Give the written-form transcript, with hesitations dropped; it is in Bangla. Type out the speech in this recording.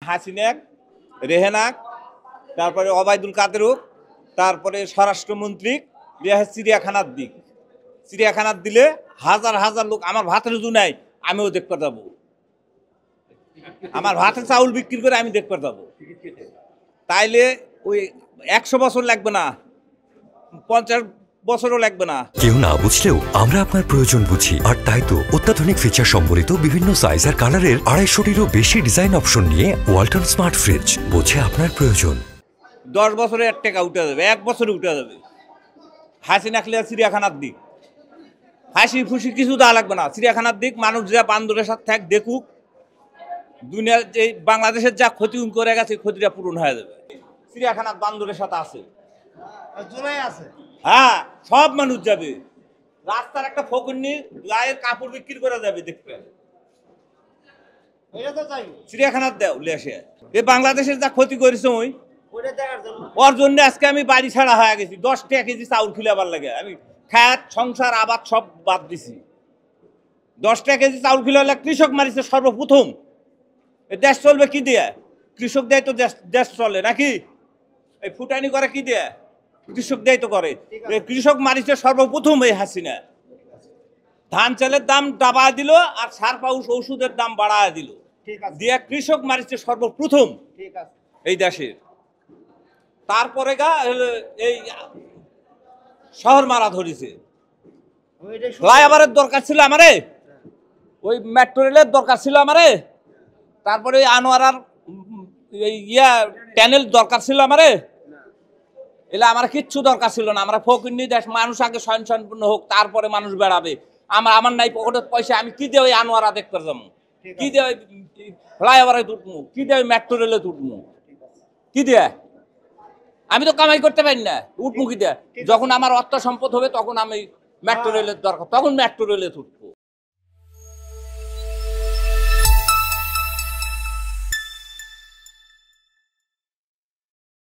হাসিনাক, রেহেনাক, তারপরে ওবায়দুল কাদেরক, তারপরে স্বরাষ্ট্রমন্ত্রী চিড়িয়াখানার দিক। চিড়িয়াখানার দিলে হাজার হাজার লোক, আমার ভাতের রুজু নাই, আমিও দেখতে যাবো। আমার ভাতের চাউল বিক্রি করে আমি দেখতে যাবো। তাইলে ওই 100 বছর লাগবে না, 50 বছরও লাগবে না। কেউ না বুঝলেও আমরা আপনার প্রয়োজন বুঝি, আর তাই তো অত্যাধুনিক ফিচার সম্বলিত বিভিন্ন সাইজ আর কালারের 250-টিরও বেশি ডিজাইন অপশন নিয়ে ওয়ালটন স্মার্ট ফ্রিজ বোঝে আপনার প্রয়োজন। 10 বছরে 1 টাকা উঠে যাবে, 1 বছরে উঠে যাবে। হাসিনা খেলে চিড়িয়াখানার দিক, হাসি খুশি কিছু দেওয়া লাগবে না। চিড়িয়াখানার দিক, মানুষ যা বান্দরের সাথে থাক দেখুক, দুনিয়ার যে বাংলাদেশের যা ক্ষতি করে গেছে ক্ষতিটা পূরণ হয়ে যাবে। চিড়িয়াখানার বান্দরের সাথে আছে, হ্যাঁ, সব মানুষ যাবে। রাস্তার একটা ফকুন্নি গায়ের কাপড় বিক্রি করে যাবে দেখতে। চিড়িয়াখানার দেও লেসে এ বাংলাদেশের যা ক্ষতি করেছে ওর জন্য আজকে আমি বাড়ি ছাড়া হয়ে গেছি। 10 টাকা কেজি চাউল খিলাবার লাগে আমি খাত সংসার আবাদ সব বাদ দিছি। 10 টাকা কেজি চাউল খিলালে কৃষক মারিছে সর্বপ্রথম। দেশ চলবে কি দিয়ে? কৃষক দেয় তো দেশ চলে নাকি? এই ফুটানি করে কি দিয়ে? কৃষক দেয় তো করে। কৃষক মারিছে সর্বপ্রথম এই হাসিনা। ধান চালের দাম দাবা দিল আর সার পাউস ওষুধের দাম বাড়ায় দিল, দিয়ে কৃষক মারিছে সর্বপ্রথম এই দেশের। তারপরে এই শহর মারা ধরেছে। ফ্লাইওভারের দরকার ছিল আমারে, ওই মেট্রো রেলের দরকার ছিল আমারে, তারপরে আনোয়ারার ট্যানেল দরকার ছিল আমারে। এলে আমার কিচ্ছু দরকার ছিল না। আমরা ফকিন্নি দেশ, মানুষ আগে স্বয়ংসম্পূর্ণ হোক, তারপরে মানুষ বেড়াবে। আমার নাই পকেটের পয়সা, আমি কি দিয়ে ওই আনোয়ারা দেখতে যাবো? কি দিয়ে ফ্লাইওভারে তুটমু? কি দিয়ে মেট্রো রেলে তুটমু? কি দিয়ে? আমি তো কামাই করতে পারি না, উঠমু কি দিয়ে? যখন আমার অর্থ সম্পদ হবে তখন আমি মেট্রো রেলের দরকার, তখন মেট্রো রেলে তুটবো।